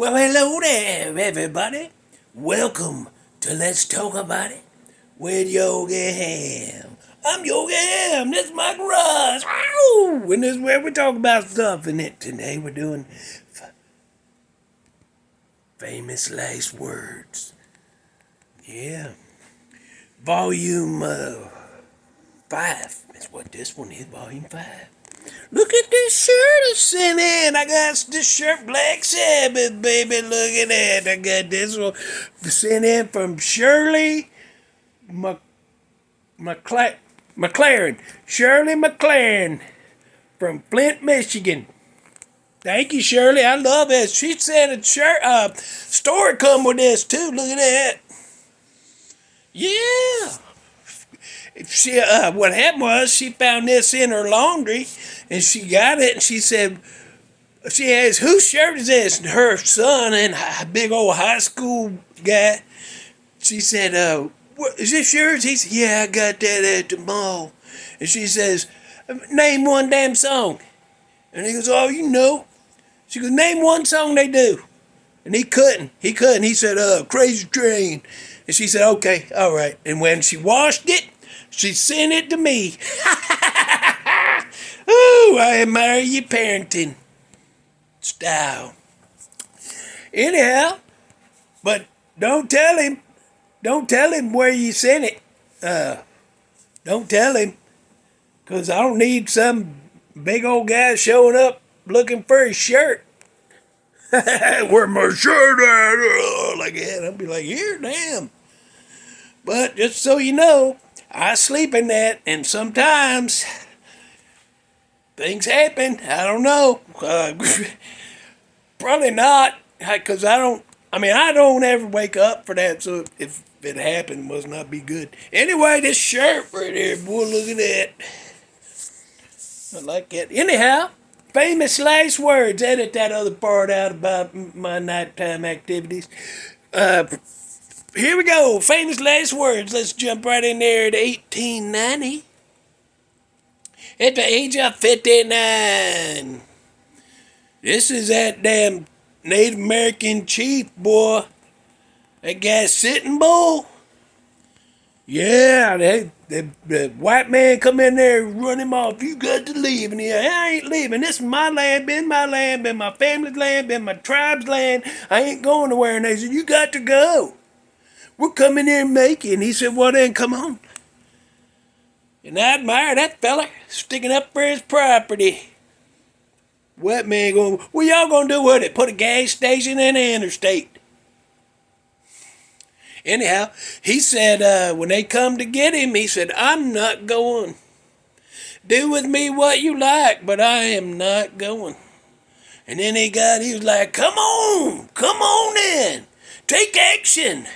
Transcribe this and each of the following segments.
Well, hello there, everybody. Welcome to Let's Talk About It with Yogi Hamm. I'm Yogi Hamm. This is my garage. Ow! And this is where we talk about stuff. And today we're doing famous last words. Yeah. Volume 5. That's what this one is, Volume 5. Look at this shirt I sent in. I got this shirt, Black Sabbath, baby. Look at that. I got this one sent in from Shirley McLaren. Shirley McLaren from Flint, Michigan. Thank you, Shirley. I love it. She sent a shirt. Story come with this too. Look at that. Yeah. What happened was she found this in her laundry, and she got it, and she said, she asked, whose shirt is this? And her son and a big old high school guy. She said, is this yours? He said, yeah, I got that at the mall. And she says, name one damn song. And he goes, oh, you know. She goes, name one song they do. And he couldn't. He said, Crazy Train. And she said, okay, all right. And when she washed it, she sent it to me. Ooh, I admire your parenting style. Anyhow, but don't tell him where you sent it. Don't tell him, because I don't need some big old guy showing up looking for his shirt. Where my shirt at? Like that. I'll be like, here, damn. But just so you know, I sleep in that, and sometimes things happen. I don't know. Probably not, because I don't ever wake up for that, so if it happened, it must not be good. Anyway, this shirt right here, boy, look at that. I like that. Anyhow, famous last words. Edit that other part out about my nighttime activities. Here we go. Famous last words. Let's jump right in there to 1890. At the age of 59. This is that damn Native American chief, boy. That guy Sitting Bull. Yeah, the white man come in there and run him off. You got to leave. And he, I ain't leaving. This is my land, been my family's land, been my tribe's land. I ain't going nowhere. And they said, you got to go. We're coming here and making. And he said, well then, come on. And I admire that fella, sticking up for his property. White man going, what y'all gonna do with it? Put a gas station in the interstate. Anyhow, he said, when they come to get him, he said, I'm not going. Do with me what you like, but I am not going. And then he was like, come on in. Take action.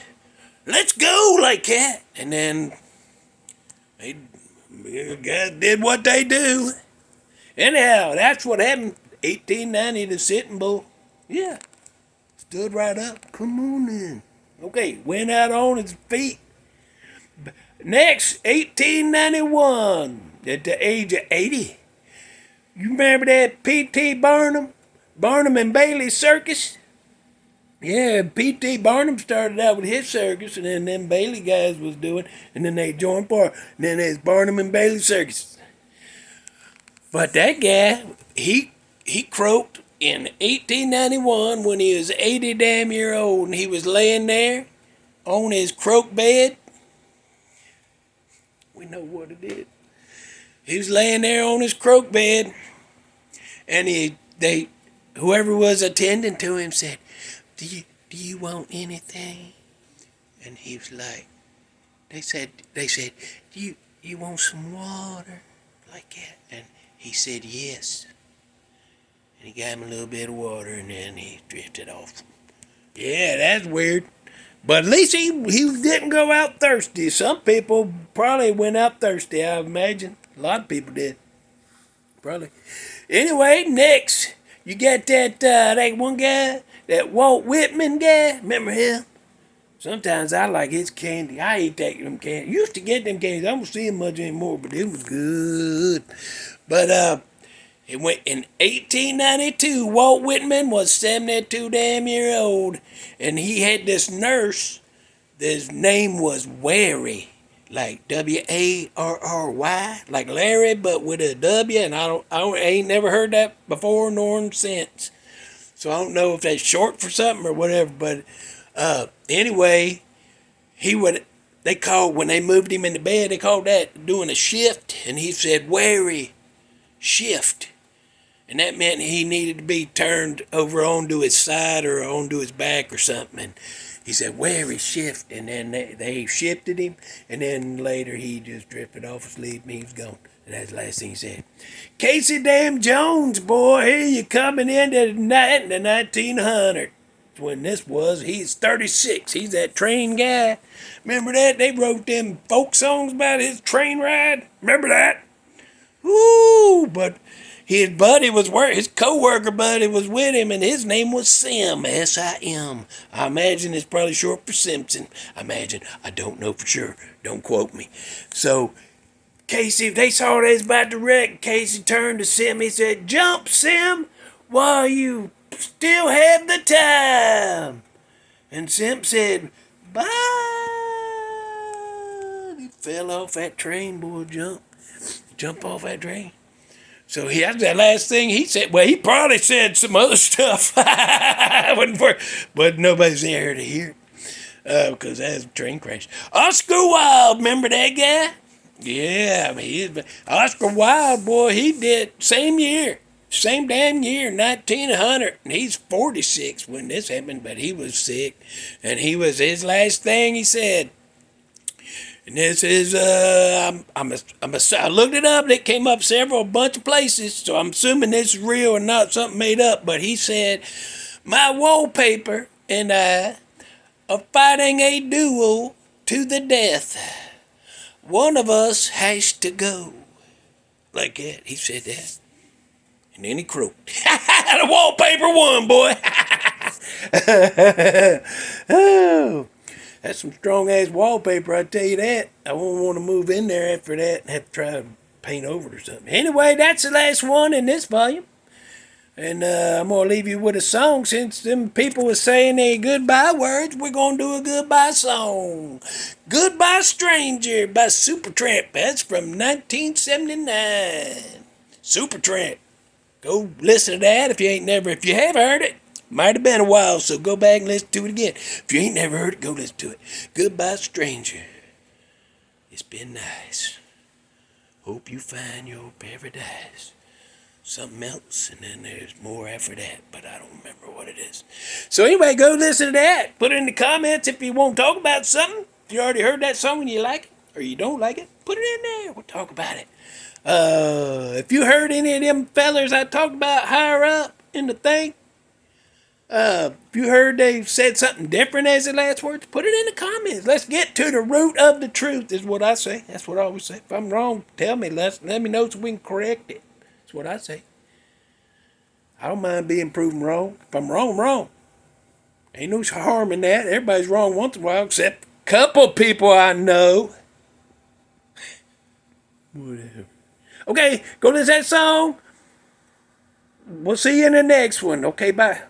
Let's go, like that. And then they guys did what they do. Anyhow, that's what happened. 1890, the Sitting Bull. Yeah. Stood right up. Come on in. Okay, went out on his feet. Next, 1891, at the age of 80. You remember that P.T. Barnum? Barnum and Bailey Circus? Yeah, P.T. Barnum started out with his circus, and then them Bailey guys was doing, and then they joined part. And then there's Barnum and Bailey Circus. But that guy, he croaked in 1891 when he was 80 damn year old, and he was laying there on his croak bed. We know what it is. He was laying there on his croak bed, and whoever was attending to him said, do you want anything? And he was like, they said, do you want some water? Like that. And he said yes. And he got him a little bit of water, and then he drifted off. Yeah, that's weird. But at least he didn't go out thirsty. Some people probably went out thirsty, I imagine. A lot of people did. Probably. Anyway, next, you got that one guy, that Walt Whitman guy. Remember him? Sometimes I like his candy. I ate them candy. Used to get them candies. I don't see them much anymore, but it was good. But It went in 1892. Walt Whitman was 72 damn year old, and he had this nurse. His name was Wary, like Warry, like Larry, but with a W. And I ain't never heard that before nor since. So I don't know if that's short for something or whatever. But anyway, he would. They called when they moved him into bed. They called that doing a shift, and he said Wary shift. And that meant he needed to be turned over onto his side or onto his back or something. And he said, wary shift. And then they shifted him. And then later he just drifted off asleep and he was gone. And that's the last thing he said. Casey damn Jones, boy, here you coming into the 1900. When this was, he's 36. He's that train guy. Remember that? They wrote them folk songs about his train ride. Remember that? Woo! But his buddy was his co-worker buddy was with him, and his name was Sim, S-I-M. I imagine it's probably short for Simpson. I imagine. I don't know for sure. Don't quote me. So, Casey, they saw they was about to wreck. Casey turned to Sim. He said, jump, Sim, while you still have the time. And Sim said, bye. He fell off that train, boy, jump off that train. So that's that last thing he said. Well, he probably said some other stuff. But nobody's there to hear it. Because that was a train crash. Oscar Wilde, remember that guy? Yeah, I mean, Oscar Wilde, boy, he did same damn year, 1900. And he's 46 when this happened, but he was sick. And his last thing he said. And this is, I looked it up and it came up a bunch of places, so I'm assuming this is real and not something made up, but he said, my wallpaper and I are fighting a duel to the death. One of us has to go. Like that, he said that. And then he croaked. The wallpaper won, boy. Oh. That's some strong-ass wallpaper, I tell you that. I won't want to move in there after that and have to try to paint over it or something. Anyway, that's the last one in this volume. And I'm going to leave you with a song. Since them people were saying their goodbye words, we're going to do a goodbye song. Goodbye Stranger by Supertramp. That's from 1979. Supertramp. Go listen to that if you have heard it. Might have been a while, so go back and listen to it again. If you ain't never heard it, go listen to it. Goodbye, stranger. It's been nice. Hope you find your paradise. Something else, and then there's more after that, but I don't remember what it is. So anyway, go listen to that. Put it in the comments if you want to talk about something. If you already heard that song and you like it, or you don't like it, put it in there. We'll talk about it. If you heard any of them fellers I talked about higher up in the thing, if you heard they said something different as the last words, put it in the comments. Let's get to the root of the truth, is what I say. That's what I always say. If I'm wrong, tell me. Let me know so we can correct it. That's what I say. I don't mind being proven wrong. If I'm wrong, I'm wrong. Ain't no harm in that. Everybody's wrong once in a while, except a couple people I know. Whatever. Okay, go listen to that song. We'll see you in the next one. Okay, bye.